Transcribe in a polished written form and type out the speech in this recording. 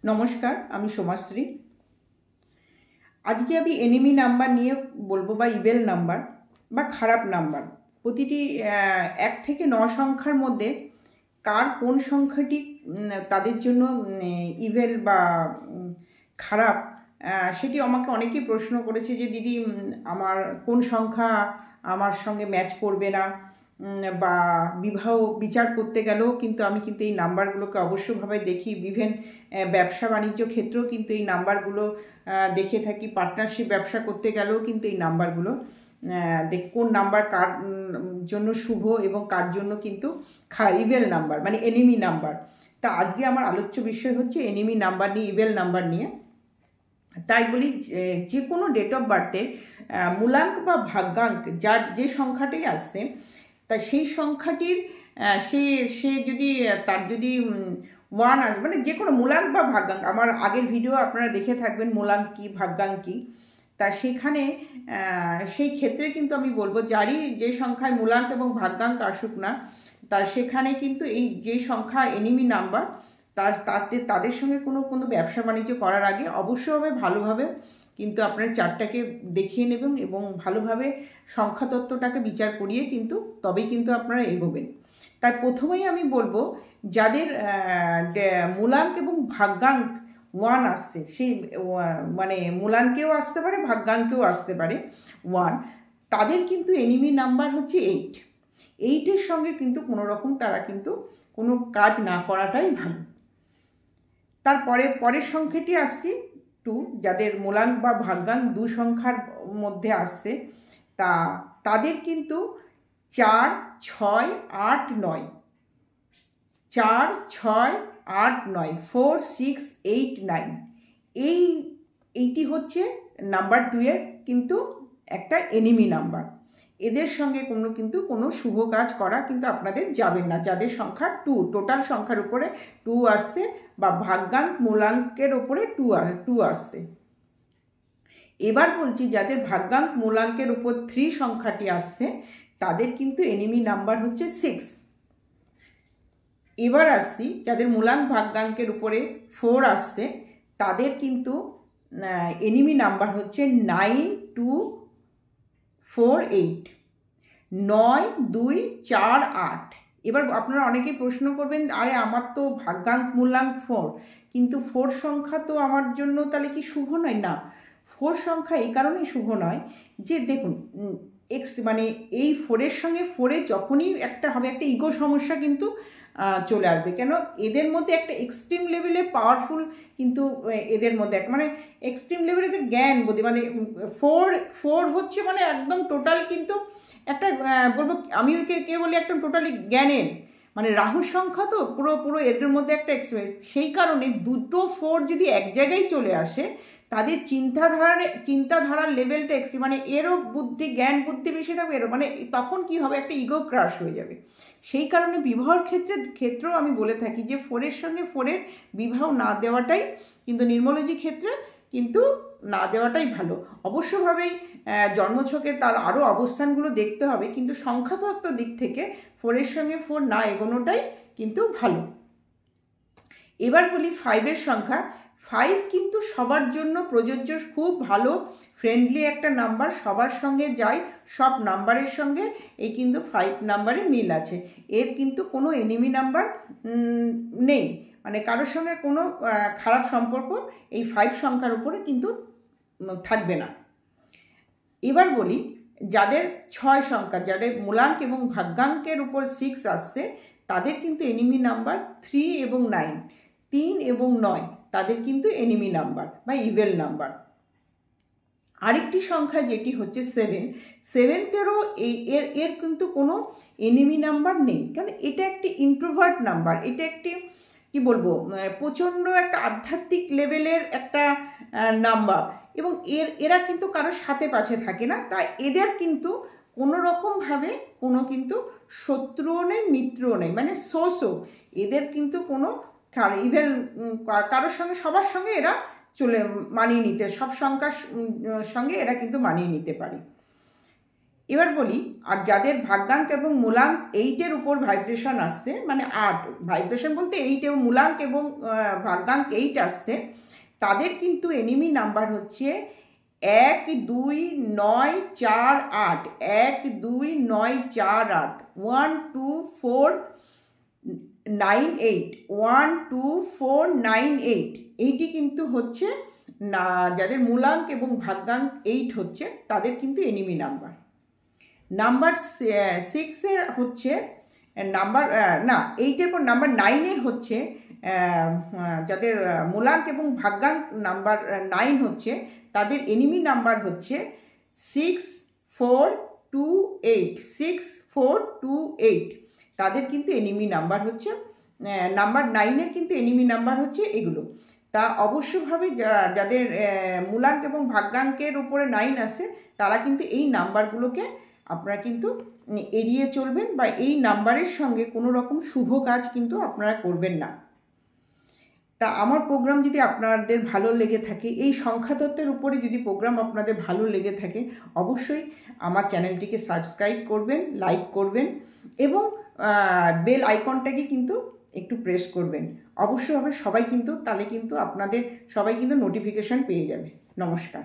নমস্কার, আমি সোমাশ্রী। আজকে আমি এনিমি নাম্বার নিয়ে বলবো, বা ইভেল নাম্বার বা খারাপ নাম্বার। প্রতিটি 1 থেকে 9 সংখ্যার মধ্যে কার কোন সংখ্যাটি তাদের জন্য ইভেল বা খারাপ, সেটি আমাকে অনেকেই প্রশ্ন করেছে যে দিদি আমার কোন সংখ্যা আমার সঙ্গে ম্যাচ করবে না, বা বিবাহ বিচার করতে গেলেও কিন্তু আমি এই নাম্বারগুলোকে অবশ্যভাবে দেখি। বিভিন্ন ব্যবসা বাণিজ্য ক্ষেত্রেও কিন্তু এই নাম্বারগুলো দেখে থাকি। পার্টনারশিপ ব্যবসা করতে গেলেও কিন্তু এই নাম্বারগুলো দেখি কোন নাম্বার কার জন্য শুভ এবং কার জন্য কিন্তু ইভেল নাম্বার, মানে এনিমি নাম্বার। তা আজকে আমার আলোচ্য বিষয় হচ্ছে এনিমি নাম্বার নিয়ে, ইভেল নাম্বার নিয়ে। তাই বলি যে কোনো ডেট অফ বার্থের মূলাঙ্ক বা ভাগ্যাঙ্ক যার যে সংখ্যাটাই আসছে, তা সেই সংখ্যাটির সে যদি তার যদি 1 আসবে, মানে যে কোনো মূলাঙ্ক বা ভাগ্যাঙ্ক, আমার আগের ভিডিও আপনারা দেখে থাকবেন মূলাঙ্ক কী ভাগ্যাঙ্ক কী। তা সেখানে সেই ক্ষেত্রে কিন্তু আমি বলবো যারই যে সংখ্যায় মূলাঙ্ক এবং ভাগ্যাঙ্ক আসুক না, তা সেখানে কিন্তু এই যে সংখ্যা এনিমি নাম্বার, তাদের সঙ্গে কোনো ব্যবসা বাণিজ্য করার আগে অবশ্যভাবে ভালোভাবে কিন্তু আপনার চার্টটাকে দেখিয়ে নেবেন এবং ভালোভাবে সংখ্যাতত্ত্বটাকে বিচার করিয়ে কিন্তু তবেই কিন্তু আপনারা এগোবেন। তাই প্রথমেই আমি বলবো যাদের মূলাঙ্ক এবং ভাগ্যাঙ্ক 1 আসছে, সেই মানে মূলাঙ্কেও আসতে পারে ভাগ্যাঙ্কেও আসতে পারে 1, তাদের কিন্তু এনিমি নাম্বার হচ্ছে 8। 8-এর সঙ্গে কিন্তু কোনো রকম তারা কিন্তু কোনো কাজ না করাটাই ভালো। তারপরে পরের সংখ্যাটি আসছি 2, যাদের মূলাঙ্ক বা ভাগ্যাঙ্ক 2 সংখ্যার মধ্যে আসছে, তাদের কিন্তু 4, 6, 8, 9, 4, 6, 8, 9, 4, 6, 8, 9, এইটি হচ্ছে নাম্বার 2-এর কিন্তু একটা এনিমি নাম্বার। এদের সঙ্গে কোনো শুভ কাজ করা কিন্তু আপনাদের যাবে না যাদের সংখ্যা 2, টোটাল সংখ্যার উপরে 2 আসছে, বা ভাগ্যাঙ্ক মূলাঙ্কের উপরে 2 আসছে। এবার বলছি যাদের ভাগ্যাঙ্ক মূলাঙ্কের উপর 3 সংখ্যাটি আসছে, তাদের কিন্তু এনিমি নাম্বার হচ্ছে 6। এবার আসছি যাদের মূলাঙ্ক ভাগ্যাঙ্কের উপরে 4 আসছে, তাদের কিন্তু এনিমি নাম্বার হচ্ছে 9, 2, 4, 8, 9, 2, 4, 8। এবার আপনারা অনেকেই প্রশ্ন করবেন, আরে আমার তো ভাগ্যাঙ্ক মূলাঙ্ক 4, কিন্তু 4 সংখ্যা তো আমার জন্য তাহলে কি শুভ নয়? না, 4 সংখ্যা এই কারণেই শুভ নয় যে দেখুন মানে এই 4-এর সঙ্গে 4-এর যখনই একটা হবে, একটা ইগো সমস্যা কিন্তু চলে আসবে। কেন? এদের মধ্যে একটা এক্সট্রিম লেভেলের পাওয়ারফুল কিন্তু এদের মধ্যে মানে এক্সট্রিম লেভেলের জ্ঞান বুদ্ধি, মানে 4 হচ্ছে মানে একদম টোটাল কিন্তু একটা বলবো আমি কে বলি একদম টোটালি জ্ঞানের, মানে রাহুর সংখ্যা তো পুরো এদের মধ্যে একটা সেই কারণে দুটো 4 যদি এক জায়গায় চলে আসে, তাদের চিন্তাধারার লেভেলটা এক্সট্রিম, মানে এরও বুদ্ধি জ্ঞান বুদ্ধি বেশি থাকবে, এরও মানে তখন কি হবে, একটা ইগো ক্রাশ হয়ে যাবে। সেই কারণে বিবাহর ক্ষেত্রেও আমি বলে থাকি যে 4-এর সঙ্গে 4-এর বিবাহ না দেওয়াটাই কিন্তু নিউমোলজি ক্ষেত্রে কিন্তু না দেওয়াটাই ভালো। অবশ্যভাবেই জন্মছকে তার আরও অবস্থানগুলো দেখতে হবে, কিন্তু সংখ্যাতত্ত্ব দিক থেকে 4-এর সঙ্গে 4 না এগোনোটাই কিন্তু ভালো। এবার বলি 5-এর সংখ্যা। 5 কিন্তু সবার জন্য প্রযোজ্য, খুব ভালো ফ্রেন্ডলি একটা নাম্বার, সবার সঙ্গে যায়, সব নাম্বারের সঙ্গে এই কিন্তু 5 নাম্বারে মিল আছে। এর কিন্তু কোনো এনিমি নাম্বার নেই, মানে কারোর সঙ্গে কোনো খারাপ সম্পর্ক এই 5 সংখ্যার উপরে কিন্তু থাকবে না। এবার বলি যাদের 6 সংখ্যা, যাদের মূলাঙ্ক এবং ভাগ্যাঙ্কের উপর 6 আসছে, তাদের কিন্তু এনিমি নাম্বার 3 এবং 9, 3 এবং 9, তাদের কিন্তু এনিমি নাম্বার বা ইভেল নাম্বার। আরেকটি সংখ্যা যেটি হচ্ছে 7, এর কিন্তু কোনো এনিমি নাম্বার নেই, কারণ এটা একটি ইন্ট্রোভার্ট নাম্বার, এটা একটি কি বলবো প্রচণ্ড একটা আধ্যাত্মিক লেভেলের একটা নাম্বার, এবং এরা কিন্তু কারোর সাথে পাশে থাকে না। তাই এদের কিন্তু কোনো রকমভাবে কোনো কিন্তু শত্রুও নেই, মিত্রও নেই, মানে সোসো এদের কিন্তু কোনো ইভেন কারোর সঙ্গে সবার সঙ্গে এরা মানিয়ে নিতে, সব সংখ্যার সঙ্গে এরা কিন্তু মানিয়ে নিতে পারে। এবার বলি, আর যাদের ভাগ্যাঙ্ক এবং মূলাঙ্ক 8-এর উপর ভাইব্রেশন আসছে, মানে 8 ভাইব্রেশন বলতে 8 এবং মূলাঙ্ক এবং ভাগ্যাঙ্ক 8 আসছে, তাদের কিন্তু এনিমি নাম্বার হচ্ছে 1 2 9 4 8, 1 2 9 4 8, 1 2 4 9 8, 1 2 4 9 8। এইটি কিন্তু হচ্ছে না, যাদের মূলাঙ্ক এবং ভাগ্যাঙ্ক 8 হচ্ছে তাদের কিন্তু এনিমি নাম্বার। নাম্বার 6-এর হচ্ছে নাম্বার না 8-এর পর নাম্বার 9-এর হচ্ছে যাদের মূলাঙ্ক এবং ভাগ্যাঙ্ক নাম্বার 9 হচ্ছে তাদের এনিমি নাম্বার হচ্ছে 6 4 2 8, 6 4 2 8। তাদের কিন্তু এনিমি নাম্বার হচ্ছে নাম্বার 9-এর কিন্তু এনিমি নাম্বার হচ্ছে এগুলো। তা অবশ্যভাবে যাদের মূলাঙ্ক এবং ভাগ্যাঙ্কের উপরে 9 আসে তারা কিন্তু এই নাম্বারগুলোকে আপনারা কিন্তু এড়িয়ে চলবেন, বা এই নাম্বারের সঙ্গে কোনো রকম শুভ কাজ কিন্তু আপনারা করবেন না। তা আমার প্রোগ্রাম যদি আপনাদের ভালো লেগে থাকে, এই সংখ্যাতত্ত্বের উপরে যদি প্রোগ্রাম আপনাদের ভালো লেগে থাকে, অবশ্যই আমার চ্যানেলটিকে সাবস্ক্রাইব করবেন, লাইক করবেন এবং বেল আইকনটাকে কিন্তু একটু প্রেস করবেন। অবশ্যভাবে সবাই কিন্তু তাহলে কিন্তু আপনাদের সবাই কিন্তু নোটিফিকেশান পেয়ে যাবে। নমস্কার।